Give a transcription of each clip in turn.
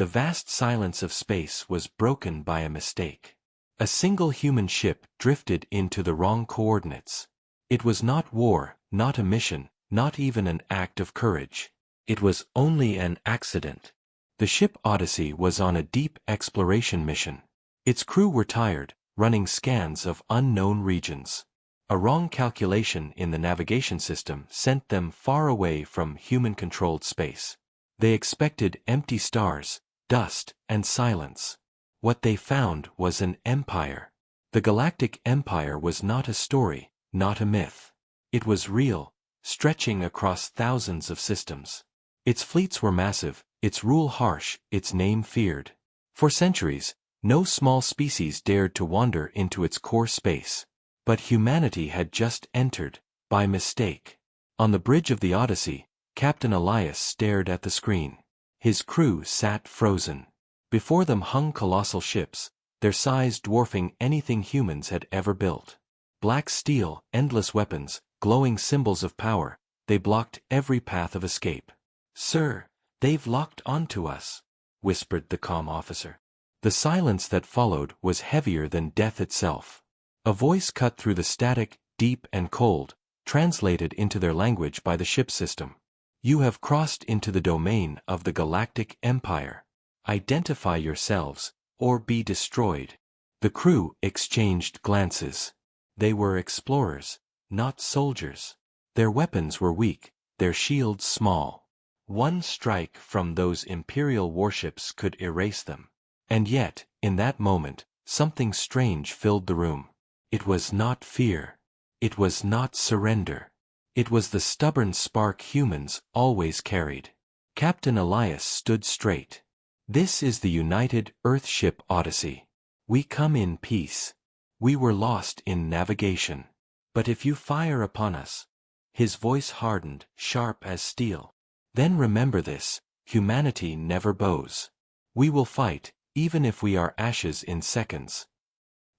the vast silence of space was broken by a mistake. A single human ship drifted into the wrong coordinates. It was not war, not a mission, not even an act of courage. It was only an accident. The ship Odyssey was on a deep exploration mission. Its crew were tired, running scans of unknown regions. A wrong calculation in the navigation system sent them far away from human-controlled space. They expected empty stars, dust, and silence. What they found was an empire. The Galactic Empire was not a story, not a myth. It was real, stretching across thousands of systems. Its fleets were massive, its rule harsh, its name feared. For centuries, no small species dared to wander into its core space. But humanity had just entered, by mistake. On the bridge of the Odyssey, Captain Elias stared at the screen. His crew sat frozen. Before them hung colossal ships, their size dwarfing anything humans had ever built. Black steel, endless weapons, glowing symbols of power, they blocked every path of escape. "Sir, they've locked onto us," whispered the calm officer. The silence that followed was heavier than death itself. A voice cut through the static, deep and cold, translated into their language by the ship system. "You have crossed into the domain of the Galactic Empire. Identify yourselves, or be destroyed." The crew exchanged glances. They were explorers, not soldiers. Their weapons were weak, their shields small. One strike from those Imperial warships could erase them. And yet, in that moment, something strange filled the room. It was not fear. It was not surrender. It was the stubborn spark humans always carried. Captain Elias stood straight. "This is the United Earthship Odyssey. We come in peace. We were lost in navigation. But if you fire upon us..." His voice hardened, sharp as steel. "Then remember this, humanity never bows. We will fight, even if we are ashes in seconds."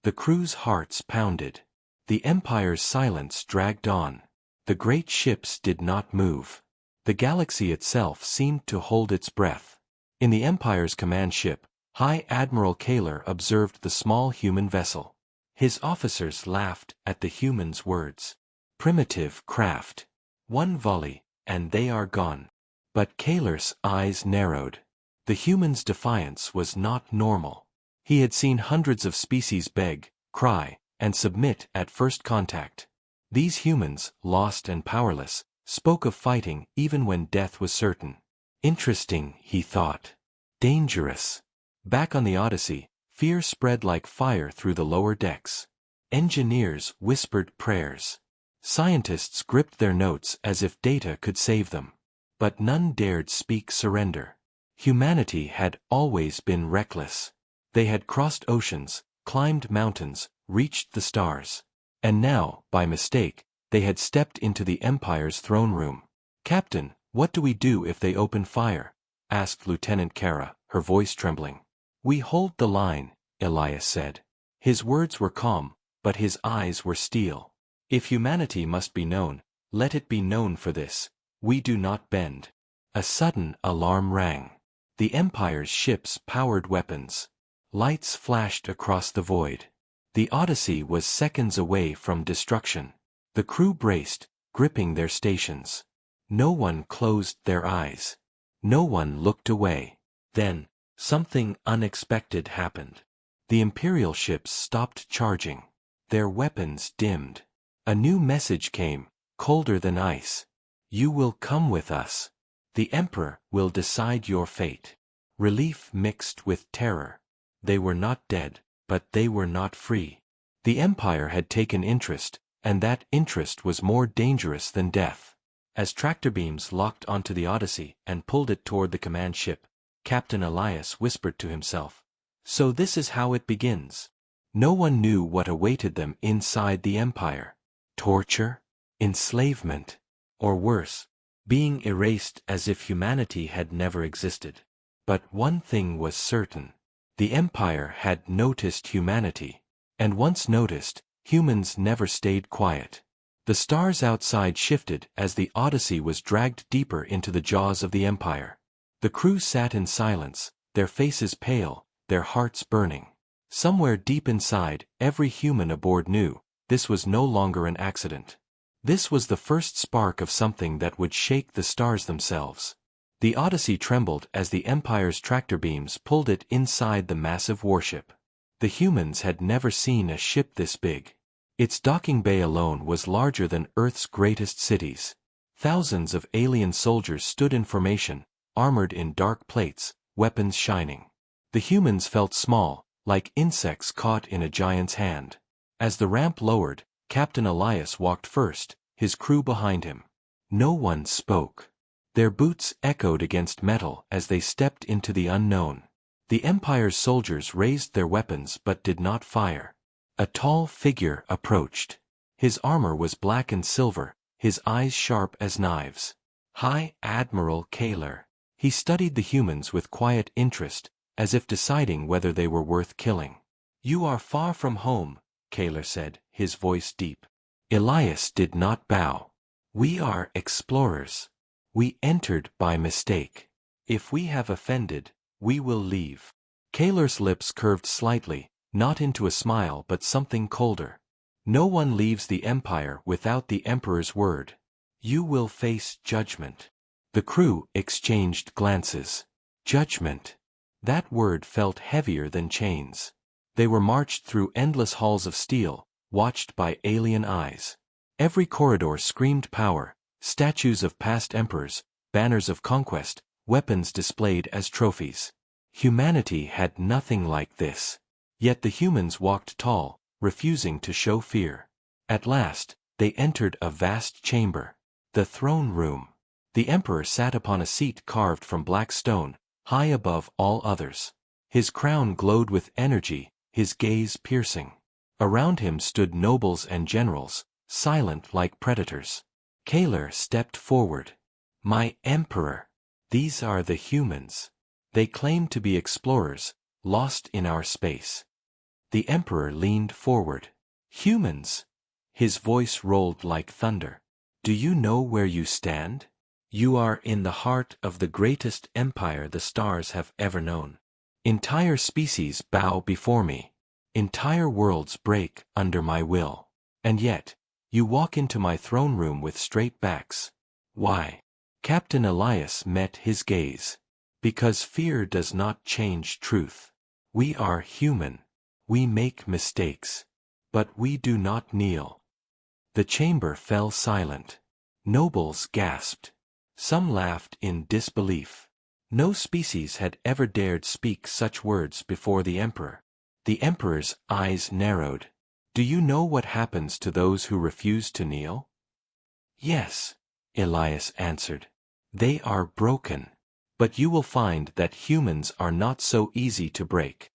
The crew's hearts pounded. The Empire's silence dragged on. The great ships did not move. The galaxy itself seemed to hold its breath. In the Empire's command ship, High Admiral Kaler observed the small human vessel. His officers laughed at the human's words. Primitive craft. One volley, and they are gone. But Kaler's eyes narrowed. The human's defiance was not normal. He had seen hundreds of species beg, cry, and submit at first contact. These humans, lost and powerless, spoke of fighting even when death was certain. Interesting, he thought. Dangerous. Back on the Odyssey, fear spread like fire through the lower decks. Engineers whispered prayers. Scientists gripped their notes as if data could save them. But none dared speak surrender. Humanity had always been reckless. They had crossed oceans, climbed mountains, reached the stars. And now, by mistake, they had stepped into the Empire's throne room. "Captain, what do we do if they open fire?" asked Lieutenant Kara, her voice trembling. "We hold the line," Elias said. His words were calm, but his eyes were steel. "If humanity must be known, let it be known for this. We do not bend." A sudden alarm rang. The Empire's ships powered weapons. Lights flashed across the void. The Odyssey was seconds away from destruction. The crew braced, gripping their stations. No one closed their eyes. No one looked away. Then, something unexpected happened. The Imperial ships stopped charging. Their weapons dimmed. A new message came, colder than ice. "You will come with us. The Emperor will decide your fate." Relief mixed with terror. They were not dead, but they were not free. The Empire had taken interest, and that interest was more dangerous than death. As tractor beams locked onto the Odyssey and pulled it toward the command ship, Captain Elias whispered to himself, "So this is how it begins." No one knew what awaited them inside the Empire. Torture? Enslavement? Or worse, being erased as if humanity had never existed. But one thing was certain. The Empire had noticed humanity. And once noticed, humans never stayed quiet. The stars outside shifted as the Odyssey was dragged deeper into the jaws of the Empire. The crew sat in silence, their faces pale, their hearts burning. Somewhere deep inside, every human aboard knew, this was no longer an accident. This was the first spark of something that would shake the stars themselves. The Odyssey trembled as the Empire's tractor beams pulled it inside the massive warship. The humans had never seen a ship this big. Its docking bay alone was larger than Earth's greatest cities. Thousands of alien soldiers stood in formation, armored in dark plates, weapons shining. The humans felt small, like insects caught in a giant's hand. As the ramp lowered, Captain Elias walked first, his crew behind him. No one spoke. Their boots echoed against metal as they stepped into the unknown. The Empire's soldiers raised their weapons but did not fire. A tall figure approached. His armor was black and silver, his eyes sharp as knives. High Admiral Kaler. He studied the humans with quiet interest, as if deciding whether they were worth killing. "You are far from home," Kaler said, his voice deep. Elias did not bow. "We are explorers. We entered by mistake. If we have offended, we will leave." Kaler's lips curved slightly, not into a smile but something colder. "No one leaves the Empire without the Emperor's word. You will face judgment." The crew exchanged glances. Judgment. That word felt heavier than chains. They were marched through endless halls of steel, watched by alien eyes. Every corridor screamed power, statues of past emperors, banners of conquest, weapons displayed as trophies. Humanity had nothing like this. Yet the humans walked tall, refusing to show fear. At last, they entered a vast chamber. The throne room. The Emperor sat upon a seat carved from black stone, high above all others. His crown glowed with energy, his gaze piercing. Around him stood nobles and generals, silent like predators. Kaler stepped forward. "My Emperor, these are the humans. They claim to be explorers, lost in our space." The Emperor leaned forward. "Humans?" His voice rolled like thunder. "Do you know where you stand? You are in the heart of the greatest empire the stars have ever known. Entire species bow before me. Entire worlds break under my will. And yet, you walk into my throne room with straight backs. Why?" Captain Elias met his gaze. "Because fear does not change truth. We are human. We make mistakes. But we do not kneel." The chamber fell silent. Nobles gasped. Some laughed in disbelief. No species had ever dared speak such words before the Emperor. The Emperor's eyes narrowed. "Do you know what happens to those who refuse to kneel?" "Yes," Elias answered. "They are broken. But you will find that humans are not so easy to break."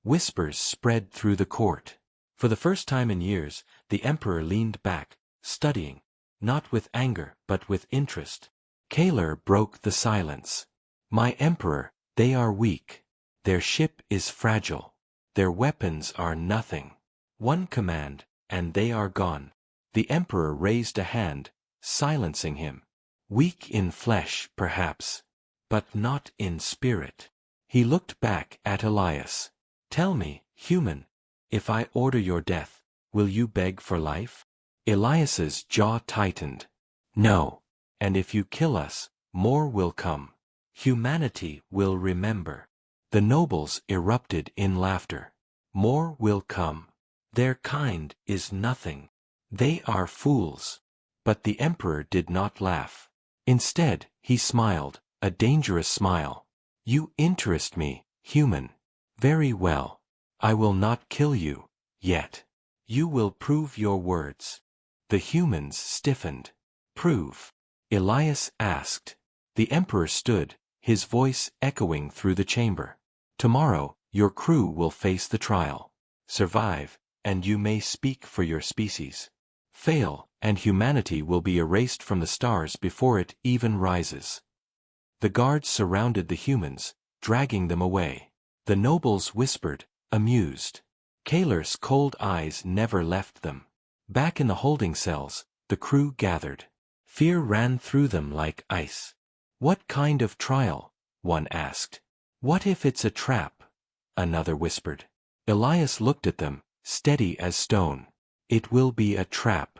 Whispers spread through the court. For the first time in years, the Emperor leaned back, studying, not with anger but with interest. Kaler broke the silence. "My Emperor, they are weak. Their ship is fragile. Their weapons are nothing. One command, and they are gone." The Emperor raised a hand, silencing him. "Weak in flesh, perhaps, but not in spirit." He looked back at Elias. "Tell me, human, if I order your death, will you beg for life?" Elias's jaw tightened. "No. And if you kill us, more will come. Humanity will remember." The nobles erupted in laughter. "More will come. Their kind is nothing. They are fools." But the Emperor did not laugh. Instead, he smiled, a dangerous smile. "You interest me, human. Very well. I will not kill you, yet. You will prove your words." The humans stiffened. "Prove?" Elias asked. The Emperor stood, his voice echoing through the chamber. "Tomorrow, your crew will face the trial. Survive, and you may speak for your species. Fail, and humanity will be erased from the stars before it even rises." The guards surrounded the humans, dragging them away. The nobles whispered, amused. Kaler's cold eyes never left them. Back in the holding cells, the crew gathered. Fear ran through them like ice. "What kind of trial?" one asked. "What if it's a trap?" another whispered. Elias looked at them, steady as stone. "It will be a trap.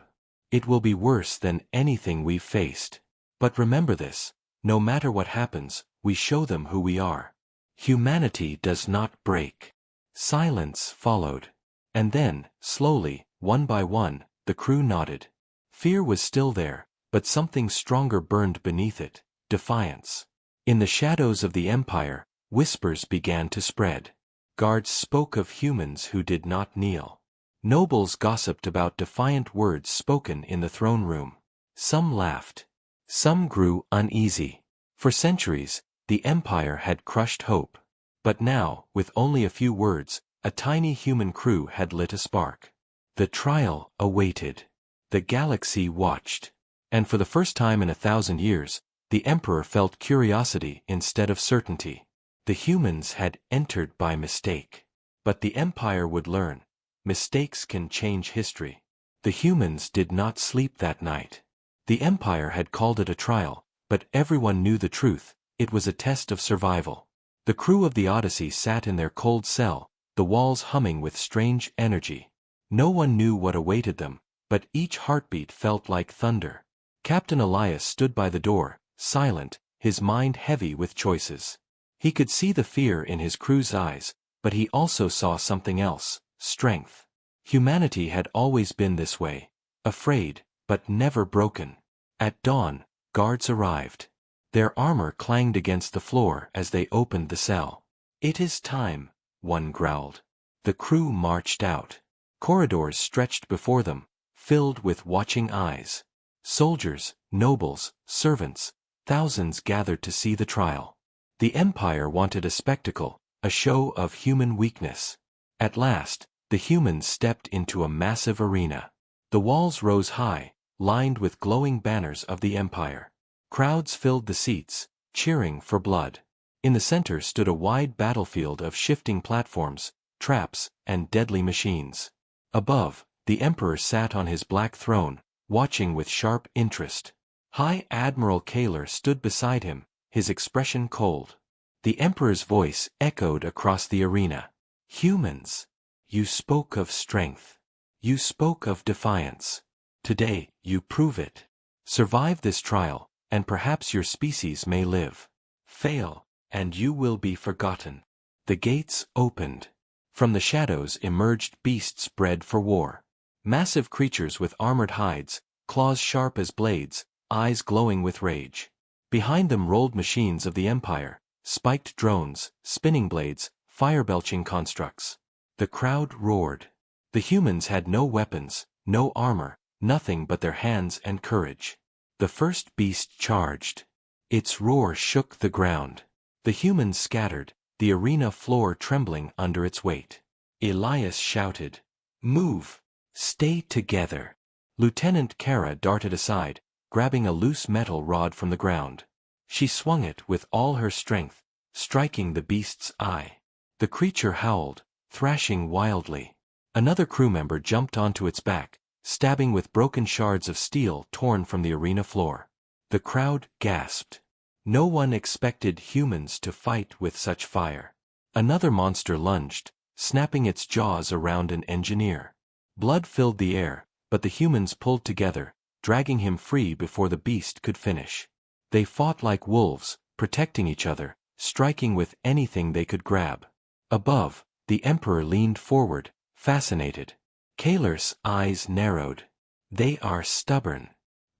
It will be worse than anything we've faced. But remember this, no matter what happens, we show them who we are. Humanity does not break." Silence followed. And then, slowly, one by one, the crew nodded. Fear was still there, but something stronger burned beneath it: defiance. In the shadows of the Empire, whispers began to spread. Guards spoke of humans who did not kneel. Nobles gossiped about defiant words spoken in the throne room. Some laughed. Some grew uneasy. For centuries, the Empire had crushed hope. But now, with only a few words, a tiny human crew had lit a spark. The trial awaited. The galaxy watched. And for the first time in 1,000 years, the Emperor felt curiosity instead of certainty. The humans had entered by mistake. But the Empire would learn. Mistakes can change history. The humans did not sleep that night. The Empire had called it a trial, but everyone knew the truth: it was a test of survival. The crew of the Odyssey sat in their cold cell, the walls humming with strange energy. No one knew what awaited them, but each heartbeat felt like thunder. Captain Elias stood by the door, silent, his mind heavy with choices. He could see the fear in his crew's eyes, but he also saw something else: strength. Humanity had always been this way, afraid, but never broken. At dawn, guards arrived. Their armor clanged against the floor as they opened the cell. "It is time," one growled. The crew marched out. Corridors stretched before them, filled with watching eyes. Soldiers, nobles, servants, thousands gathered to see the trial. The Empire wanted a spectacle, a show of human weakness. At last, the humans stepped into a massive arena. The walls rose high, lined with glowing banners of the Empire. Crowds filled the seats, cheering for blood. In the center stood a wide battlefield of shifting platforms, traps, and deadly machines. Above, the Emperor sat on his black throne, watching with sharp interest. High Admiral Kaler stood beside him, his expression cold. The Emperor's voice echoed across the arena. "Humans, you spoke of strength. You spoke of defiance. Today, you prove it. Survive this trial, and perhaps your species may live. Fail, and you will be forgotten." The gates opened. From the shadows emerged beasts bred for war. Massive creatures with armored hides, claws sharp as blades, eyes glowing with rage. Behind them rolled machines of the Empire, spiked drones, spinning blades, fire-belching constructs. The crowd roared. The humans had no weapons, no armor, nothing but their hands and courage. The first beast charged. Its roar shook the ground. The humans scattered, the arena floor trembling under its weight. Elias shouted, "Move! Stay together!" Lieutenant Kara darted aside, grabbing a loose metal rod from the ground. She swung it with all her strength, striking the beast's eye. The creature howled, thrashing wildly. Another crew member jumped onto its back, stabbing with broken shards of steel torn from the arena floor. The crowd gasped. No one expected humans to fight with such fire. Another monster lunged, snapping its jaws around an engineer. Blood filled the air, but the humans pulled together, dragging him free before the beast could finish. They fought like wolves, protecting each other, striking with anything they could grab. Above, the Emperor leaned forward, fascinated. Kaler's eyes narrowed. "They are stubborn.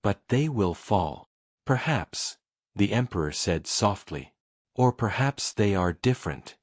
But they will fall. Perhaps," the Emperor said softly. "Or perhaps they are different."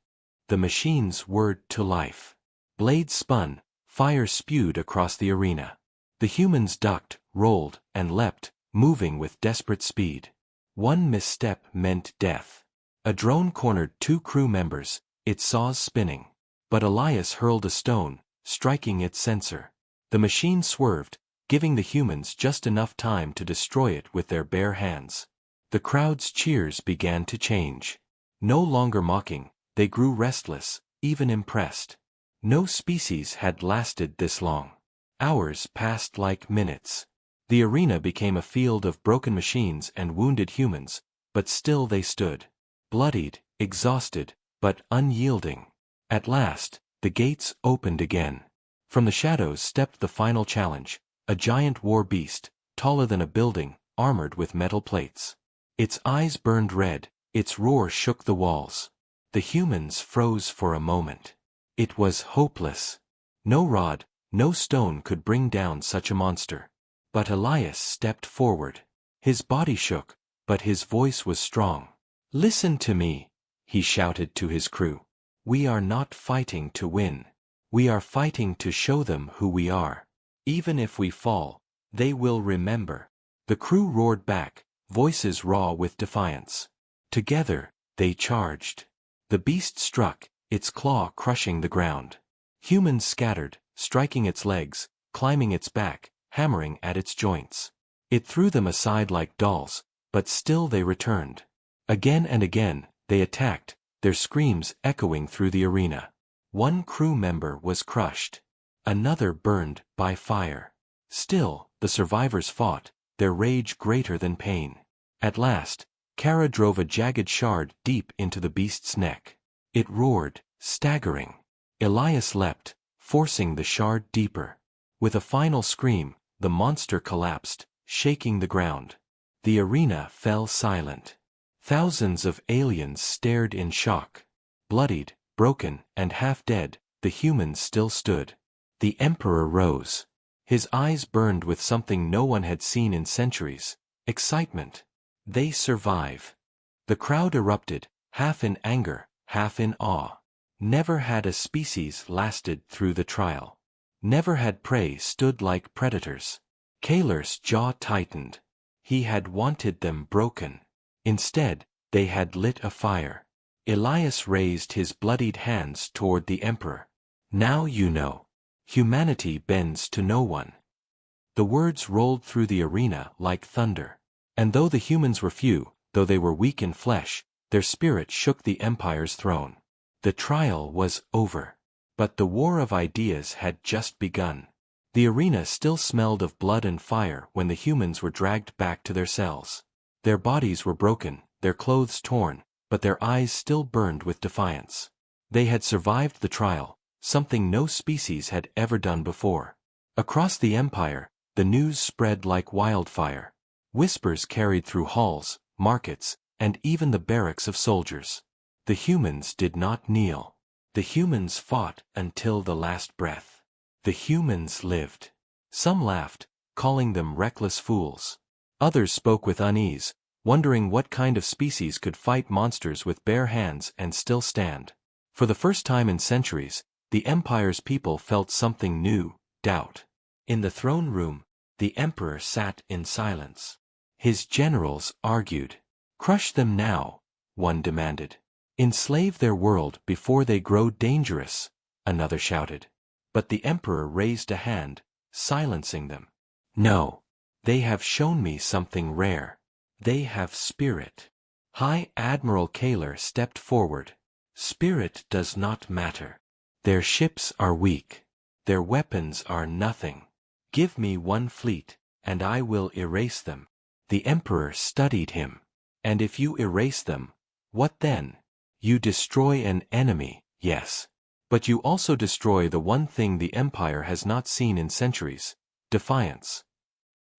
The machines whirred to life. Blades spun, fire spewed across the arena. The humans ducked, rolled, and leapt, moving with desperate speed. One misstep meant death. A drone cornered 2 crew members, its saws spinning. But Elias hurled a stone, striking its sensor. The machine swerved, giving the humans just enough time to destroy it with their bare hands. The crowd's cheers began to change. No longer mocking, they grew restless, even impressed. No species had lasted this long. Hours passed like minutes. The arena became a field of broken machines and wounded humans, but still they stood. Bloodied, exhausted, but unyielding. At last, the gates opened again. From the shadows stepped the final challenge, a giant war beast, taller than a building, armored with metal plates. Its eyes burned red, its roar shook the walls. The humans froze for a moment. It was hopeless. No rod, no stone could bring down such a monster. But Elias stepped forward. His body shook, but his voice was strong. "Listen to me," he shouted to his crew. "We are not fighting to win. We are fighting to show them who we are. Even if we fall, they will remember." The crew roared back, voices raw with defiance. Together, they charged. The beast struck, its claw crushing the ground. Humans scattered, striking its legs, climbing its back, hammering at its joints. It threw them aside like dolls, but still they returned. Again and again, they attacked, their screams echoing through the arena. One crew member was crushed. Another burned by fire. Still, the survivors fought, their rage greater than pain. At last, Kara drove a jagged shard deep into the beast's neck. It roared, staggering. Elias leapt, forcing the shard deeper. With a final scream, the monster collapsed, shaking the ground. The arena fell silent. Thousands of aliens stared in shock. Bloodied, broken, and half-dead, the humans still stood. The Emperor rose. His eyes burned with something no one had seen in centuries: excitement. They survive. The crowd erupted, half in anger, half in awe. Never had a species lasted through the trial. Never had prey stood like predators. Kaler's jaw tightened. He had wanted them broken. Instead, they had lit a fire. Elias raised his bloodied hands toward the Emperor. "Now you know. Humanity bends to no one." The words rolled through the arena like thunder. And though the humans were few, though they were weak in flesh, their spirit shook the Empire's throne. The trial was over. But the war of ideas had just begun. The arena still smelled of blood and fire when the humans were dragged back to their cells. Their bodies were broken, their clothes torn, but their eyes still burned with defiance. They had survived the trial, something no species had ever done before. Across the Empire, the news spread like wildfire. Whispers carried through halls, markets, and even the barracks of soldiers. The humans did not kneel. The humans fought until the last breath. The humans lived. Some laughed, calling them reckless fools. Others spoke with unease, wondering what kind of species could fight monsters with bare hands and still stand. For the first time in centuries, the Empire's people felt something new: doubt. In the throne room, the Emperor sat in silence. His generals argued. "Crush them now," one demanded. "Enslave their world before they grow dangerous," another shouted. But the Emperor raised a hand, silencing them. "No. They have shown me something rare. They have spirit." High Admiral Kaler stepped forward. "Spirit does not matter. Their ships are weak. Their weapons are nothing. Give me one fleet, and I will erase them." The Emperor studied him. "And if you erase them, what then? You destroy an enemy, yes. But you also destroy the one thing the Empire has not seen in centuries: defiance."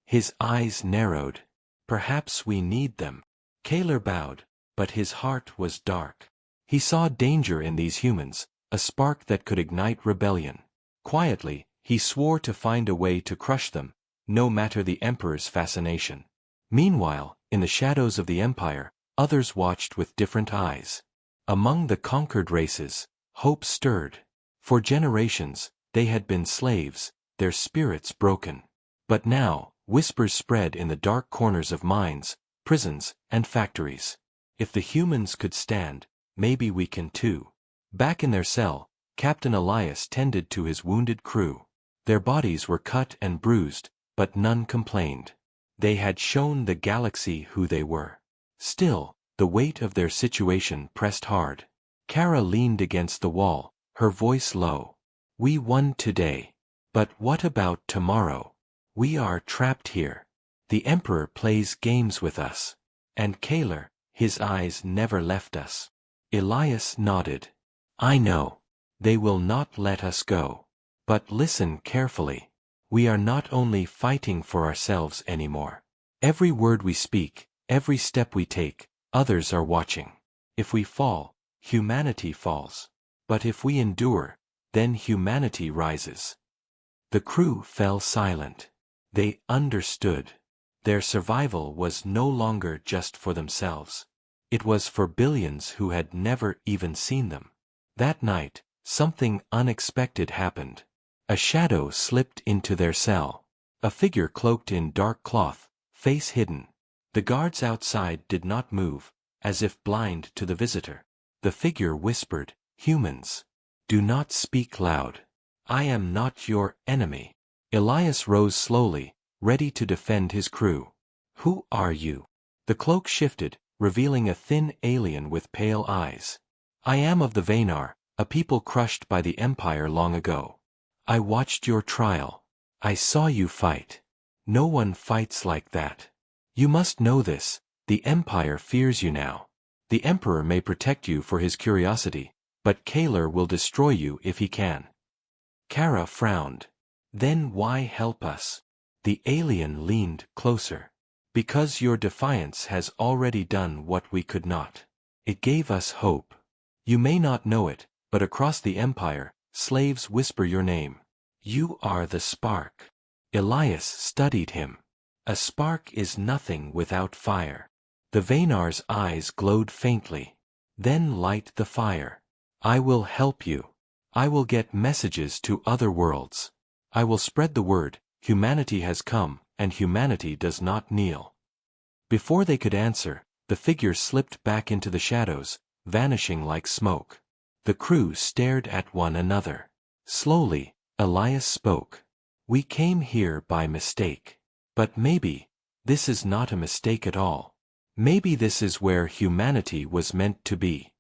His eyes narrowed. "Perhaps we need them." Kaler bowed, but his heart was dark. He saw danger in these humans, a spark that could ignite rebellion. Quietly, he swore to find a way to crush them, no matter the Emperor's fascination. Meanwhile, in the shadows of the Empire, others watched with different eyes. Among the conquered races, hope stirred. For generations, they had been slaves, their spirits broken. But now, whispers spread in the dark corners of mines, prisons, and factories. If the humans could stand, maybe we can too. Back in their cell, Captain Elias tended to his wounded crew. Their bodies were cut and bruised, but none complained. They had shown the galaxy who they were. Still, the weight of their situation pressed hard. Kara leaned against the wall, her voice low. "We won today. But what about tomorrow? We are trapped here. The Emperor plays games with us. And Kaler, his eyes never left us. Elias nodded. I know. They will not let us go. But listen carefully. We are not only fighting for ourselves anymore. Every word we speak, every step we take, others are watching. If we fall, humanity falls. But if we endure, then humanity rises. The crew fell silent. They understood. Their survival was no longer just for themselves. It was for billions who had never even seen them. That night, something unexpected happened. A shadow slipped into their cell. A figure cloaked in dark cloth, face hidden. The guards outside did not move, as if blind to the visitor. The figure whispered, "Humans, do not speak loud. I am not your enemy." Elias rose slowly, ready to defend his crew. "Who are you?" The cloak shifted, revealing a thin alien with pale eyes. "I am of the Vaynar, a people crushed by the Empire long ago. I watched your trial. I saw you fight. No one fights like that. You must know this, the Empire fears you now. The Emperor may protect you for his curiosity, but Kaler will destroy you if he can." Kara frowned. "Then why help us?" The alien leaned closer. "Because your defiance has already done what we could not. It gave us hope. You may not know it, but across the Empire, slaves whisper your name. You are the spark." Elias studied him. "A spark is nothing without fire." The Vaynar's eyes glowed faintly. "Then light the fire. I will help you. I will get messages to other worlds. I will spread the word, humanity has come, and humanity does not kneel." Before they could answer, the figure slipped back into the shadows, vanishing like smoke. The crew stared at one another. Slowly, Elias spoke. "We came here by mistake. But maybe, this is not a mistake at all. Maybe this is where humanity was meant to be."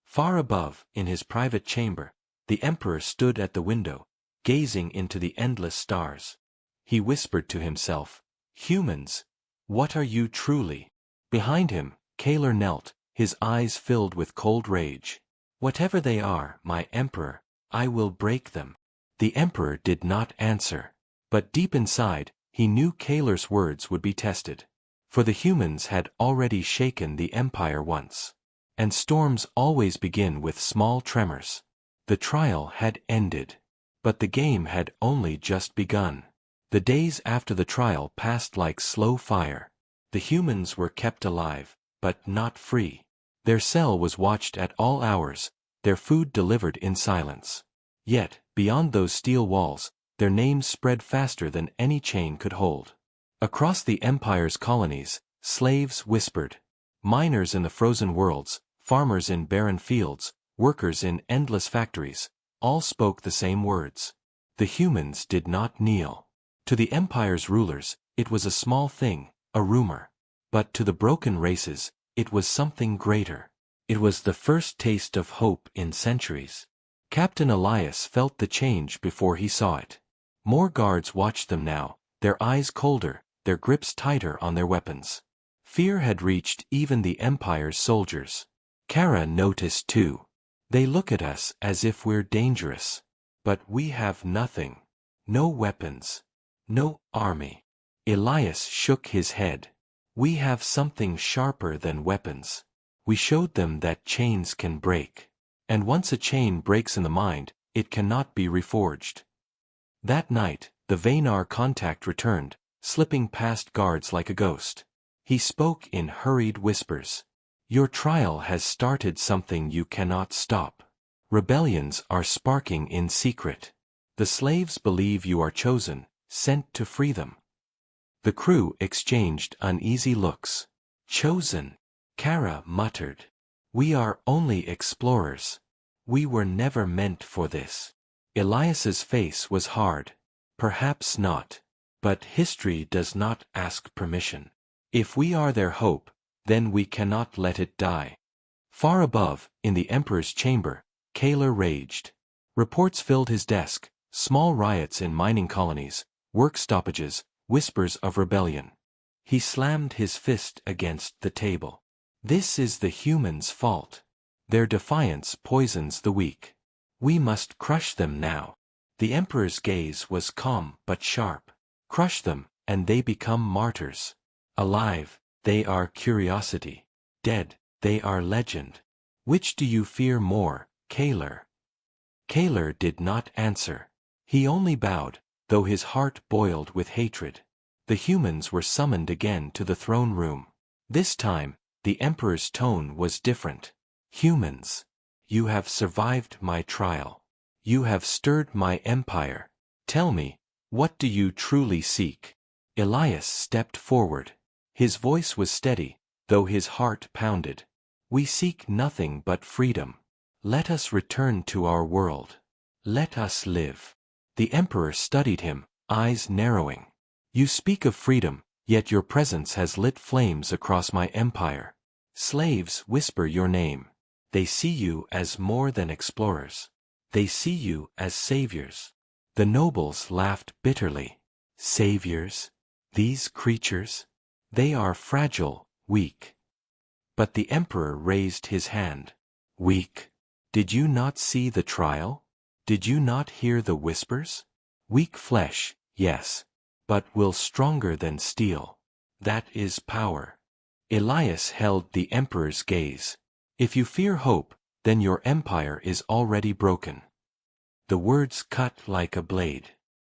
Far above, in his private chamber, the Emperor stood at the window, gazing into the endless stars. He whispered to himself, "Humans, what are you truly?" Behind him, Kaler knelt, his eyes filled with cold rage. "Whatever they are, my Emperor, I will break them." The Emperor did not answer. But deep inside, he knew Kaler's words would be tested. For the humans had already shaken the Empire once. And storms always begin with small tremors. The trial had ended. But the game had only just begun. The days after the trial passed like slow fire. The humans were kept alive, but not free. Their cell was watched at all hours, their food delivered in silence. Yet, beyond those steel walls, their names spread faster than any chain could hold. Across the Empire's colonies, slaves whispered. Miners in the frozen worlds, farmers in barren fields, workers in endless factories, all spoke the same words. The humans did not kneel. To the Empire's rulers, it was a small thing, a rumor. But to the broken races, it was something greater. It was the first taste of hope in centuries. Captain Elias felt the change before he saw it. More guards watched them now, their eyes colder, their grips tighter on their weapons. Fear had reached even the Empire's soldiers. Kara noticed too. "They look at us as if we're dangerous. But we have nothing. No weapons. No army." Elias shook his head. "We have something sharper than weapons. We showed them that chains can break. And once a chain breaks in the mind, it cannot be reforged." That night, the Vaynar contact returned, slipping past guards like a ghost. He spoke in hurried whispers. "Your trial has started something you cannot stop. Rebellions are sparking in secret. The slaves believe you are chosen, sent to free them." The crew exchanged uneasy looks. "Chosen?" Kara muttered. "We are only explorers. We were never meant for this." Elias's face was hard. "Perhaps not. But history does not ask permission. If we are their hope, then we cannot let it die." Far above, in the Emperor's chamber, Kaler raged. Reports filled his desk, small riots in mining colonies, work stoppages, whispers of rebellion. He slammed his fist against the table. "This is the humans' fault. Their defiance poisons the weak. We must crush them now. The emperor's gaze was calm but sharp. Crush them, and they become martyrs. Alive, they are curiosity. Dead, they are legend. Which do you fear more, Kaler? Kaler did not answer. He only bowed, though his heart boiled with hatred. The humans were summoned again to the throne room. This time, the emperor's tone was different. Humans, you have survived my trial. You have stirred my empire. Tell me, what do you truly seek? Elias stepped forward. His voice was steady, though his heart pounded. We seek nothing but freedom. Let us return to our world. Let us live. The emperor studied him, eyes narrowing. You speak of freedom, yet your presence has lit flames across my empire. Slaves whisper your name. They see you as more than explorers. They see you as saviors. The nobles laughed bitterly. Saviors? These creatures? They are fragile, weak. But the emperor raised his hand. Weak? Did you not see the trial? Did you not hear the whispers? Weak flesh, yes. But will stronger than steel. That is power. Elias held the emperor's gaze. If you fear hope, then your empire is already broken. The words cut like a blade.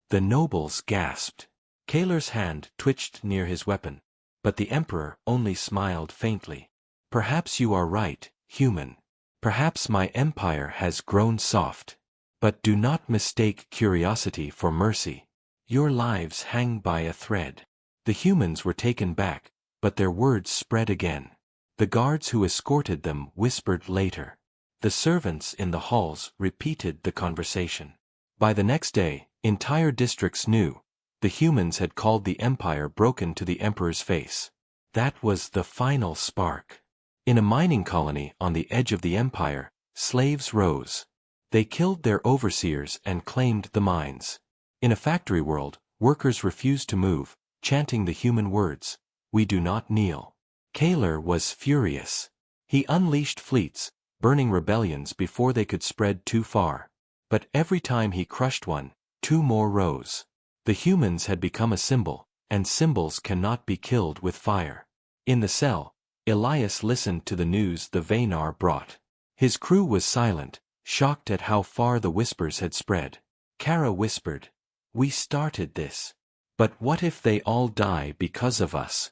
The nobles gasped. Kaler's hand twitched near his weapon, but the emperor only smiled faintly. Perhaps you are right, human. Perhaps my empire has grown soft. But do not mistake curiosity for mercy. Your lives hang by a thread. The humans were taken back, but their words spread again. The guards who escorted them whispered later. The servants in the halls repeated the conversation. By the next day, entire districts knew. The humans had called the empire broken to the emperor's face. That was the final spark. In a mining colony on the edge of the empire, slaves rose. They killed their overseers and claimed the mines. In a factory world, workers refused to move, chanting the human words, "We do not kneel." Kaler was furious. He unleashed fleets, burning rebellions before they could spread too far. But every time he crushed one, two more rose. The humans had become a symbol, and symbols cannot be killed with fire. In the cell, Elias listened to the news the Vaynar brought. His crew was silent, shocked at how far the whispers had spread. Kara whispered, "We started this. But what if they all die because of us?"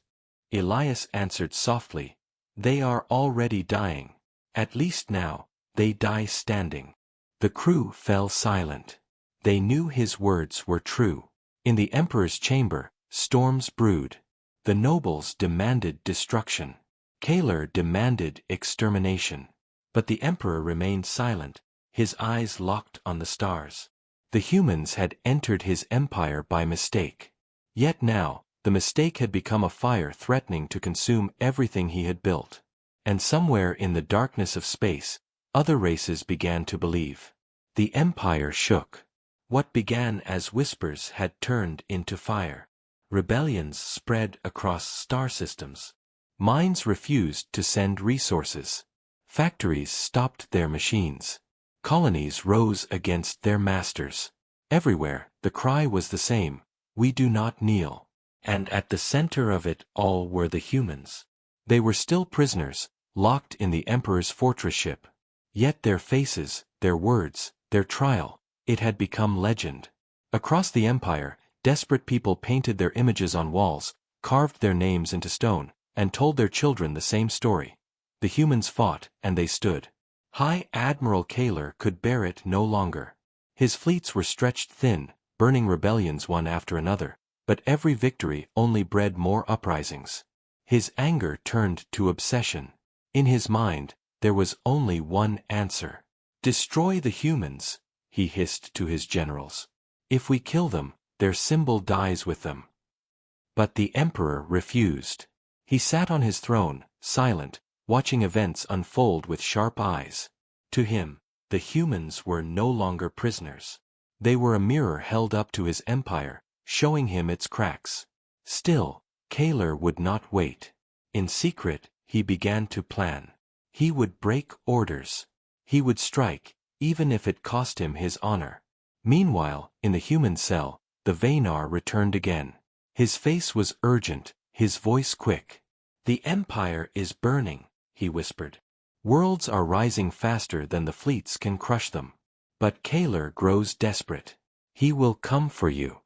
Elias answered softly, "They are already dying. At least now, they die standing." The crew fell silent. They knew his words were true. In the emperor's chamber, storms brewed. The nobles demanded destruction. Kaler demanded extermination. But the emperor remained silent, his eyes locked on the stars. The humans had entered his empire by mistake. Yet now, the mistake had become a fire threatening to consume everything he had built. And somewhere in the darkness of space, other races began to believe. The empire shook. What began as whispers had turned into fire. Rebellions spread across star systems. Mines refused to send resources. Factories stopped their machines. Colonies rose against their masters. Everywhere, the cry was the same, "We do not kneel." And at the center of it all were the humans. They were still prisoners, locked in the emperor's fortress ship. Yet their faces, their words, their trial, it had become legend. Across the empire, desperate people painted their images on walls, carved their names into stone, and told their children the same story. The humans fought, and they stood. High Admiral Kaler could bear it no longer. His fleets were stretched thin, burning rebellions one after another, but every victory only bred more uprisings. His anger turned to obsession. In his mind, there was only one answer. "Destroy the humans," he hissed to his generals. "If we kill them, their symbol dies with them." But the emperor refused. He sat on his throne, silent, watching events unfold with sharp eyes. To him, the humans were no longer prisoners. They were a mirror held up to his empire, showing him its cracks. Still, Kaler would not wait. In secret, he began to plan. He would break orders. He would strike, even if it cost him his honor. Meanwhile, in the human cell, the Vaynar returned again. His face was urgent, his voice quick. "The Empire is burning," he whispered. "Worlds are rising faster than the fleets can crush them. But Kaler grows desperate. He will come for you.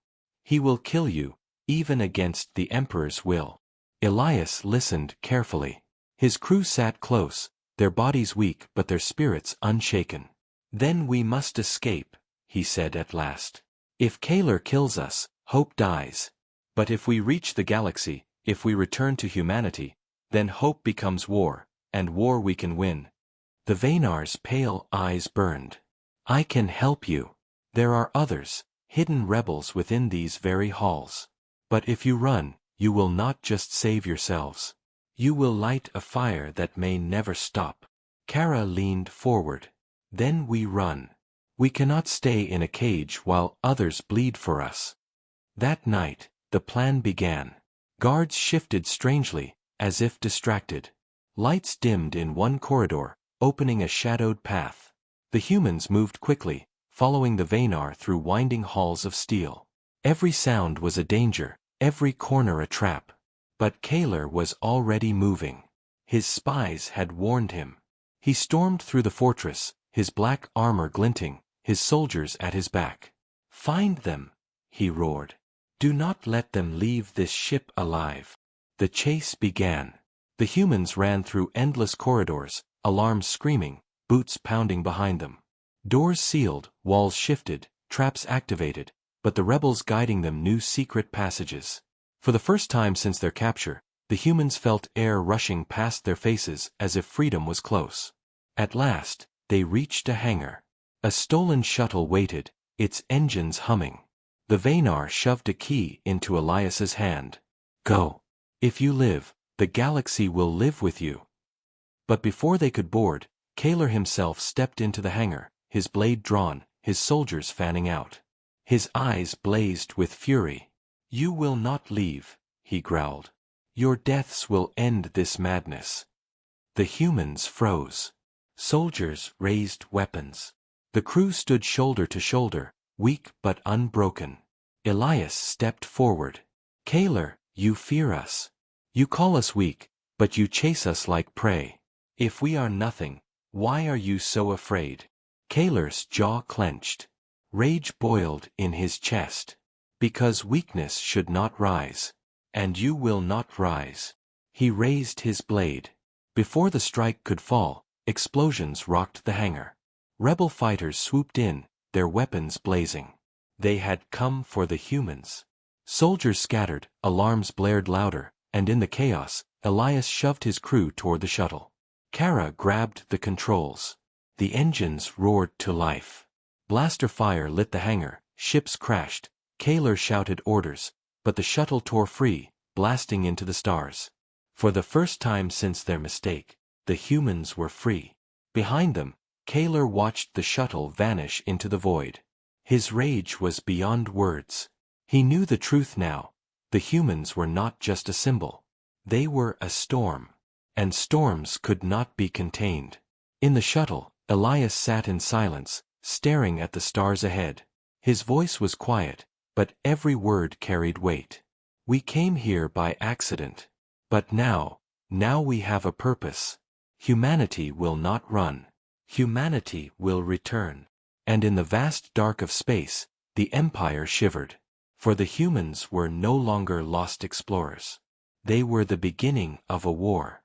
He will kill you, even against the Emperor's will." Elias listened carefully. His crew sat close, their bodies weak but their spirits unshaken. "Then we must escape," he said at last. "If Kaler kills us, hope dies. But if we reach the galaxy, if we return to humanity, then hope becomes war, and war we can win." The Vaynar's pale eyes burned. "I can help you. There are others, hidden rebels within these very halls. But if you run, you will not just save yourselves. You will light a fire that may never stop." Kara leaned forward. "Then we run. We cannot stay in a cage while others bleed for us." That night, the plan began. Guards shifted strangely, as if distracted. Lights dimmed in one corridor, opening a shadowed path. The humans moved quickly, following the Vaynar through winding halls of steel. Every sound was a danger, every corner a trap. But Kaler was already moving. His spies had warned him. He stormed through the fortress, his black armor glinting, his soldiers at his back. "Find them," he roared. "Do not let them leave this ship alive." The chase began. The humans ran through endless corridors, alarms screaming, boots pounding behind them. Doors sealed, walls shifted, traps activated, but the rebels guiding them knew secret passages. For the first time since their capture, the humans felt air rushing past their faces as if freedom was close. At last, they reached a hangar. A stolen shuttle waited, its engines humming. The Vaynar shoved a key into Elias's hand. "Go. If you live, the galaxy will live with you." But before they could board, Kaler himself stepped into the hangar, his blade drawn, his soldiers fanning out. His eyes blazed with fury. "You will not leave," he growled. "Your deaths will end this madness." The humans froze. Soldiers raised weapons. The crew stood shoulder to shoulder, weak but unbroken. Elias stepped forward. "Kaler, you fear us. You call us weak, but you chase us like prey. If we are nothing, why are you so afraid?" Kaler's jaw clenched. Rage boiled in his chest. "Because weakness should not rise. And you will not rise." He raised his blade. Before the strike could fall, explosions rocked the hangar. Rebel fighters swooped in, their weapons blazing. They had come for the humans. Soldiers scattered, alarms blared louder, and in the chaos, Elias shoved his crew toward the shuttle. Kara grabbed the controls. The engines roared to life. Blaster fire lit the hangar, ships crashed, Kaler shouted orders, but the shuttle tore free, blasting into the stars. For the first time since their mistake, the humans were free. Behind them, Kaler watched the shuttle vanish into the void. His rage was beyond words. He knew the truth now. The humans were not just a symbol. They were a storm. And storms could not be contained. In the shuttle, Elias sat in silence, staring at the stars ahead. His voice was quiet, but every word carried weight. "We came here by accident. But now we have a purpose. Humanity will not run. Humanity will return." And in the vast dark of space, the Empire shivered. For the humans were no longer lost explorers. They were the beginning of a war.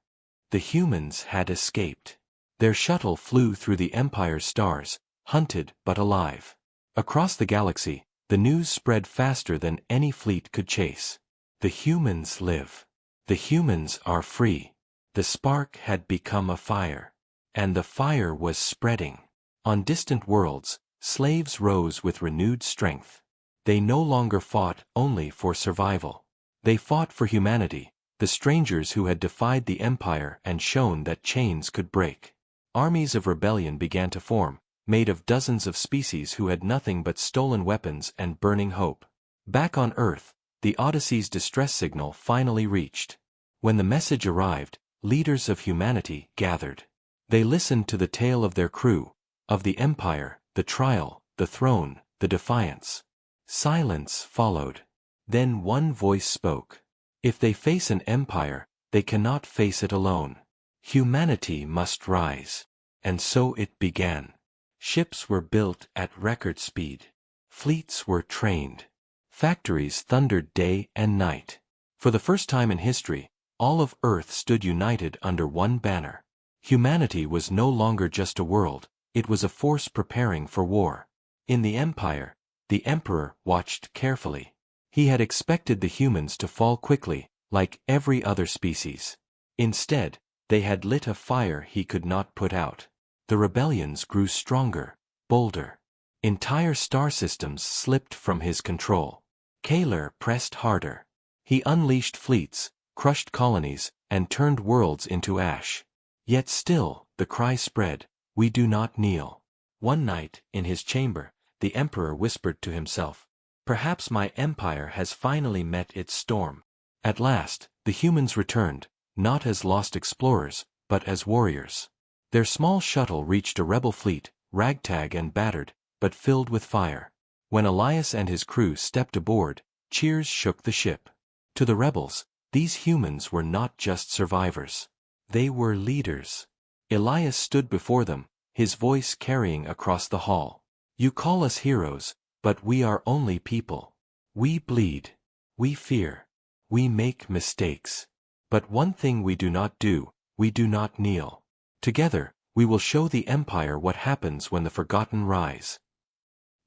The humans had escaped. Their shuttle flew through the Empire's stars, hunted but alive. Across the galaxy, the news spread faster than any fleet could chase. The humans live. The humans are free. The spark had become a fire. And the fire was spreading. On distant worlds, slaves rose with renewed strength. They no longer fought only for survival. They fought for humanity, the strangers who had defied the Empire and shown that chains could break. Armies of rebellion began to form, made of dozens of species who had nothing but stolen weapons and burning hope. Back on Earth, the Odyssey's distress signal finally reached. When the message arrived, leaders of humanity gathered. They listened to the tale of their crew, of the empire, the trial, the throne, the defiance. Silence followed. Then one voice spoke. If they face an empire, they cannot face it alone. Humanity must rise. And so it began. Ships were built at record speed. Fleets were trained. Factories thundered day and night. For the first time in history, all of Earth stood united under one banner. Humanity was no longer just a world, it was a force preparing for war. In the Empire, the Emperor watched carefully. He had expected the humans to fall quickly, like every other species. Instead, they had lit a fire he could not put out. The rebellions grew stronger, bolder. Entire star systems slipped from his control. Kaler pressed harder. He unleashed fleets, crushed colonies, and turned worlds into ash. Yet still, the cry spread, "We do not kneel." One night, in his chamber, the Emperor whispered to himself, "Perhaps my empire has finally met its storm." At last, the humans returned, not as lost explorers, but as warriors. Their small shuttle reached a rebel fleet, ragtag and battered, but filled with fire. When Elias and his crew stepped aboard, cheers shook the ship. To the rebels, these humans were not just survivors. They were leaders. Elias stood before them, his voice carrying across the hall. "You call us heroes, but we are only people. We bleed. We fear. We make mistakes. But one thing we do not do, we do not kneel. Together, we will show the Empire what happens when the forgotten rise."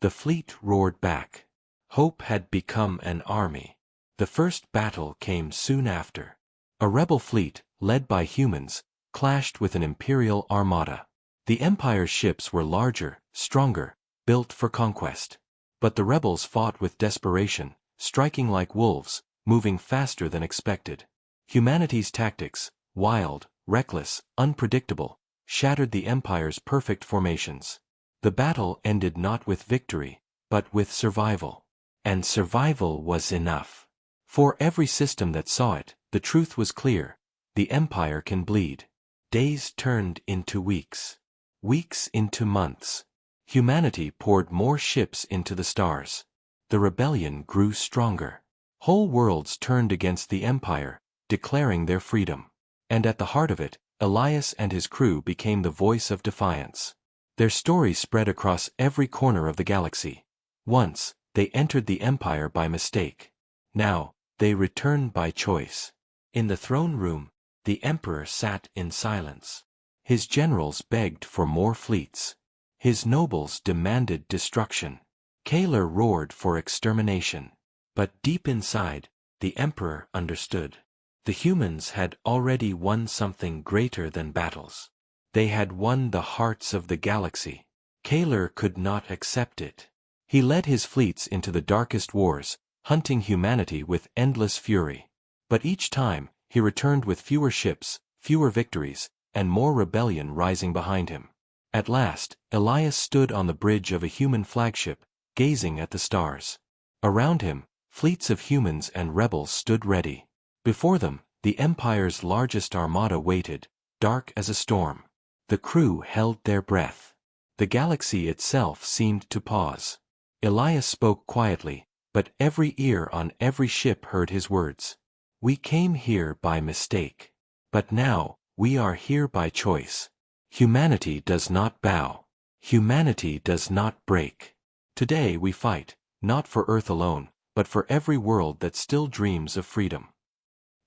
The fleet roared back. Hope had become an army. The first battle came soon after. A rebel fleet, led by humans, clashed with an imperial armada. The Empire's ships were larger, stronger, built for conquest. But the rebels fought with desperation, striking like wolves, moving faster than expected. Humanity's tactics, wild, reckless, unpredictable, shattered the Empire's perfect formations. The battle ended not with victory, but with survival. And survival was enough. For every system that saw it, the truth was clear: the Empire can bleed. Days turned into weeks. Weeks into months. Humanity poured more ships into the stars. The rebellion grew stronger. Whole worlds turned against the Empire, declaring their freedom. And at the heart of it, Elias and his crew became the voice of defiance. Their story spread across every corner of the galaxy. Once, they entered the Empire by mistake. Now, they returned by choice. In the throne room, the Emperor sat in silence. His generals begged for more fleets. His nobles demanded destruction. Kaler roared for extermination. But deep inside, the Emperor understood. The humans had already won something greater than battles. They had won the hearts of the galaxy. Kaler could not accept it. He led his fleets into the darkest wars, hunting humanity with endless fury. But each time, he returned with fewer ships, fewer victories, and more rebellion rising behind him. At last, Elias stood on the bridge of a human flagship, gazing at the stars. Around him, fleets of humans and rebels stood ready. Before them, the Empire's largest armada waited, dark as a storm. The crew held their breath. The galaxy itself seemed to pause. Elias spoke quietly, but every ear on every ship heard his words. "We came here by mistake. But now, we are here by choice. Humanity does not bow. Humanity does not break. Today we fight, not for Earth alone, but for every world that still dreams of freedom."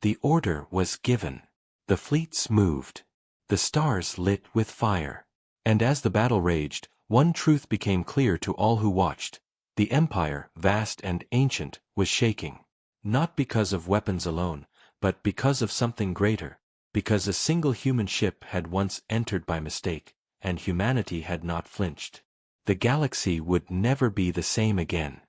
The order was given. The fleets moved. The stars lit with fire. And as the battle raged, one truth became clear to all who watched. The Empire, vast and ancient, was shaking. Not because of weapons alone, but because of something greater. Because a single human ship had once entered by mistake, and humanity had not flinched. The galaxy would never be the same again.